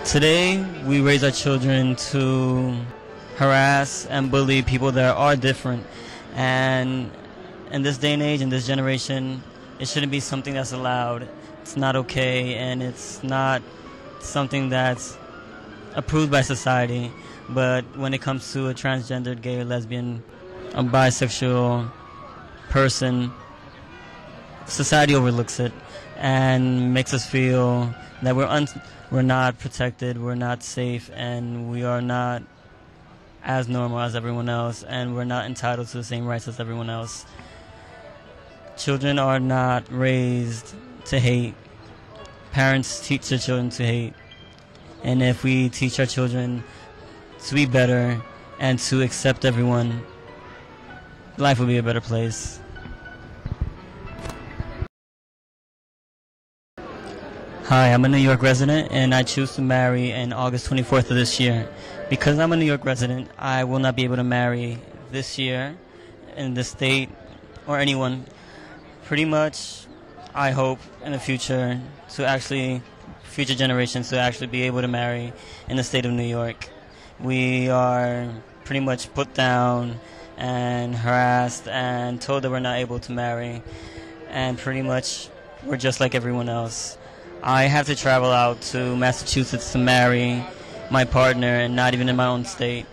Today, we raise our children to harass and bully people that are different. And in this day and age, in this generation, it shouldn't be something that's allowed. It's not okay, and it's not something that's approved by society. But when it comes to a transgendered, gay, or lesbian, a bisexual person, society overlooks it and makes us feel that we're not protected, we're not safe, and we are not as normal as everyone else, and we're not entitled to the same rights as everyone else. Children are not raised to hate. Parents teach their children to hate. And if we teach our children to be better and to accept everyone, life will be a better place. Hi, I'm a New York resident, and I choose to marry on August 24th of this year. Because I'm a New York resident, I will not be able to marry this year in the state or anyone. Pretty much, I hope in the future future generations to actually be able to marry in the state of New York. We are pretty much put down and harassed and told that we're not able to marry, and pretty much we're just like everyone else. I have to travel out to Massachusetts to marry my partner, and not even in my own state.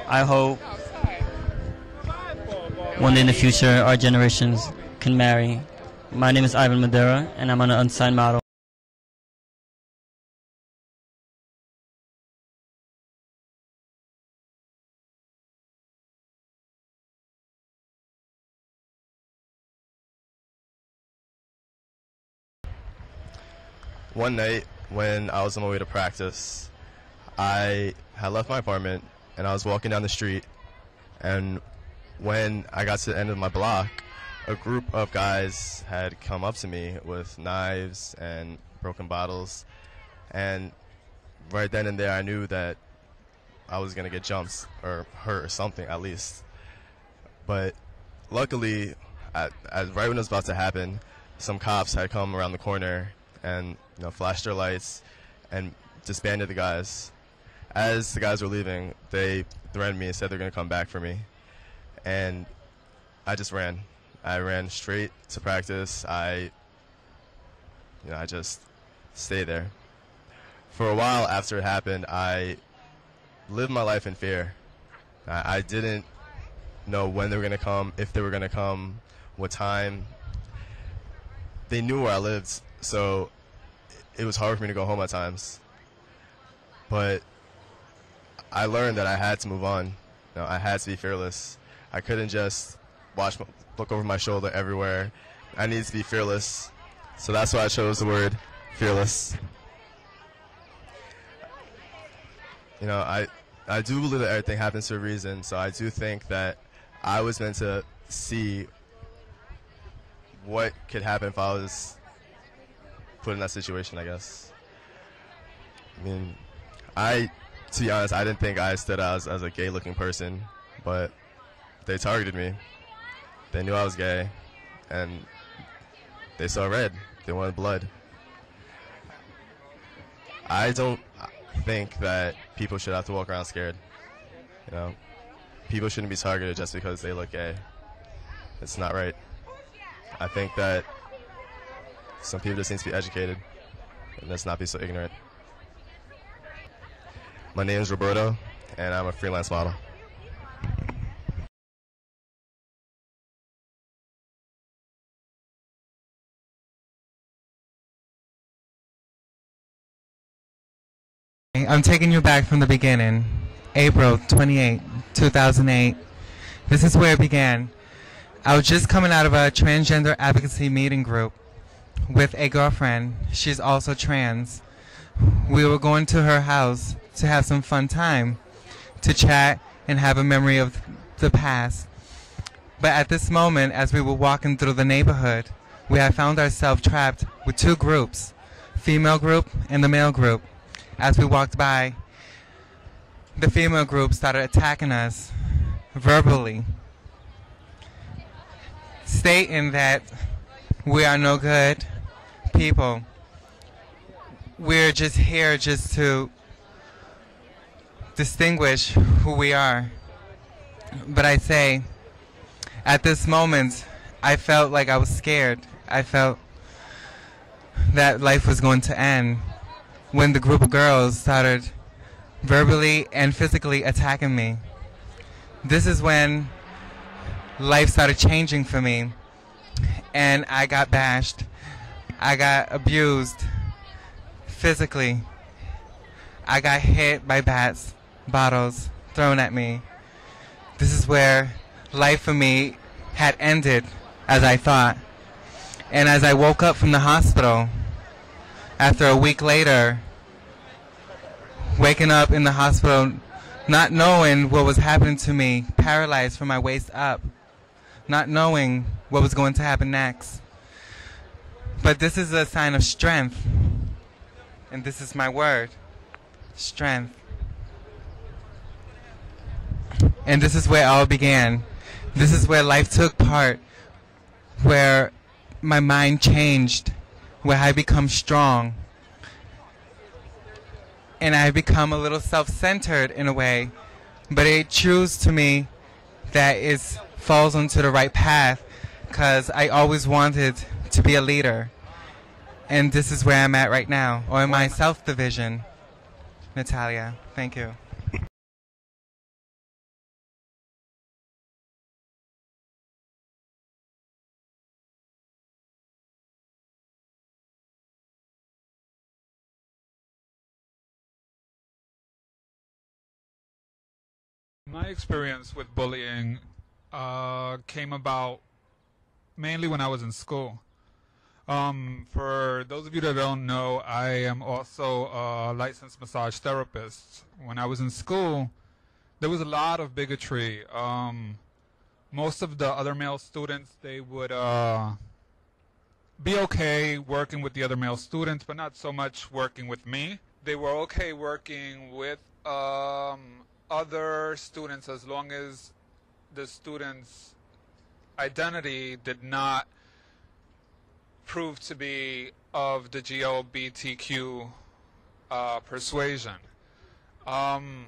I hope one day in the future our generations can marry. My name is Ivan Madera, and I'm an unsigned model. One night when I was on my way to practice, I had left my apartment and I was walking down the street, and when I got to the end of my block, a group of guys had come up to me with knives and broken bottles, and right then and there I knew that I was going to get jumped or hurt or something at least. But luckily, right when it was about to happen, some cops had come around the corner and flashed their lights and disbanded the guys. As the guys were leaving, they threatened me and said they're going to come back for me. And I just ran. I ran straight to practice. I just stayed there. For a while after it happened, I lived my life in fear. I didn't know when they were going to come, if they were going to come, what time. They knew where I lived, so it was hard for me to go home at times. But I learned that I had to move on. I had to be fearless. I couldn't just look over my shoulder everywhere. I needed to be fearless. So that's why I chose the word fearless. I do believe that everything happens for a reason, so I do think that I was meant to see what could happen if I was put in that situation, I guess. I mean, to be honest, I didn't think I stood out as a gay-looking person, but they targeted me. They knew I was gay, and they saw red. They wanted blood. I don't think that people should have to walk around scared. People shouldn't be targeted just because they look gay. It's not right. I think that some people just need to be educated, and let's not be so ignorant. My name is Roberto, and I'm a freelance model. I'm taking you back from the beginning. April 28, 2008. This is where it began. I was just coming out of a transgender advocacy meeting group with a girlfriend. She's also trans. We were going to her house to have some fun time, to chat and have a memory of the past. But at this moment, as we were walking through the neighborhood, we had found ourselves trapped with two groups, female group and the male group. As we walked by, the female group started attacking us verbally, stating that we are no good people. we're just here just to distinguish who we are. But I say, at this moment, I felt like I was scared. I felt that life was going to end when the group of girls started verbally and physically attacking me. This is when life started changing for me, and I got bashed. I got abused physically. I got hit by bats, bottles thrown at me. This is where life for me had ended, as I thought. And as I woke up from the hospital, after a week later, waking up in the hospital, not knowing what was happening to me, paralyzed from my waist up, not knowing what was going to happen next. But this is a sign of strength, and this is my word, strength. And this is where it all began. This is where life took part, where my mind changed, where I become strong. And I become a little self-centered in a way, but it trues to me that it falls onto the right path, because I always wanted to be a leader. And this is where I'm at right now, OMI Self-Division. Natalia, thank you. My experience with bullying came about mainly when I was in school. For those of you that don't know, I am also a licensed massage therapist. When I was in school, there was a lot of bigotry. Most of the other male students, they would be okay working with the other male students, but not so much working with me. They were okay working with other students as long as the student's identity did not prove to be of the GLBTQ persuasion. I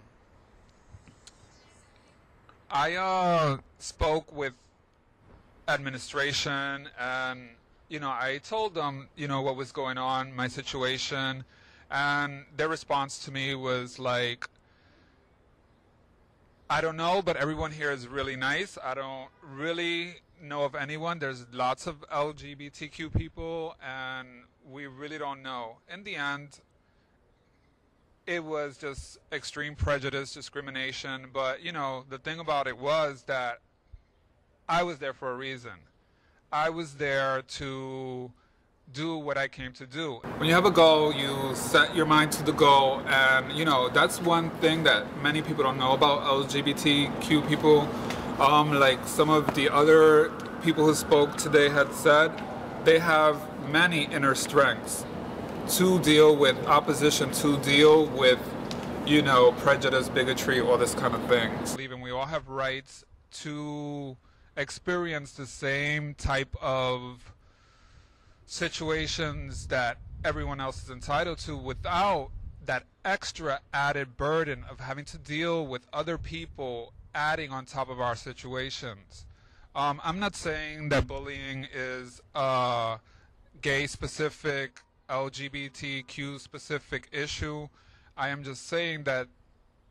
spoke with administration, and I told them what was going on, my situation, and their response to me was like, I don't know, but everyone here is really nice. I don't really know of anyone. There's lots of LGBTQ people, and we really don't know. In the end, it was just extreme prejudice, discrimination. But, the thing about it was that I was there for a reason. I was there to do what I came to do. When you have a goal, you set your mind to the goal, and that's one thing that many people don't know about LGBTQ people. Like some of the other people who spoke today had said, they have many inner strengths to deal with opposition, to deal with prejudice, bigotry, all this kind of thing. Even we all have rights to experience the same type of situations that everyone else is entitled to, without that extra added burden of having to deal with other people adding on top of our situations. I'm not saying that bullying is a gay-specific, LGBTQ-specific issue. I am just saying that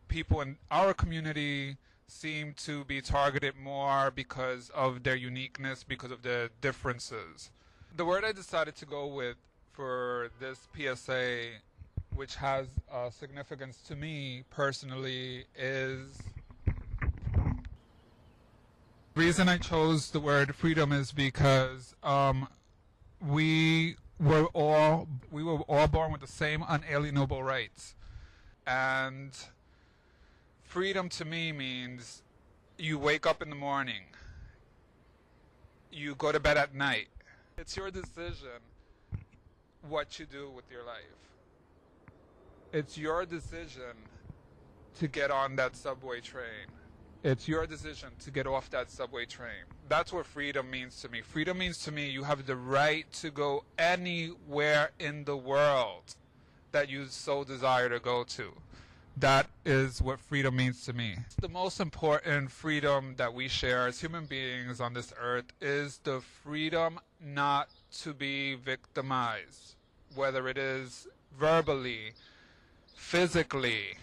people in our community seem to be targeted more because of their uniqueness, because of their differences. The word I decided to go with for this PSA, which has significance to me personally, is... The reason I chose the word freedom is because we were all born with the same unalienable rights. And freedom to me means you wake up in the morning, you go to bed at night. It's your decision what you do with your life. It's your decision to get on that subway train. It's your decision to get off that subway train. That's what freedom means to me. Freedom means to me you have the right to go anywhere in the world. that you so desire to go to. That is what freedom means to me. The most important freedom that we share as human beings on this earth is the freedom not to be victimized, whether it is verbally, physically,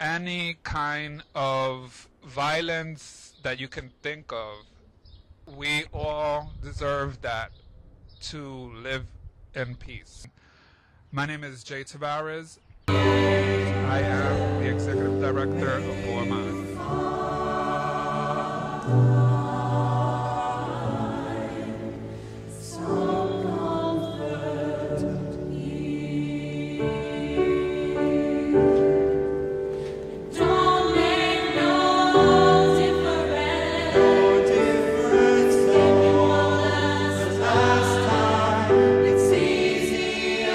any kind of violence that you can think of. We all deserve that, to live in peace. My name is Jay Tavares. I am the Executive Director of OMI. It's easier.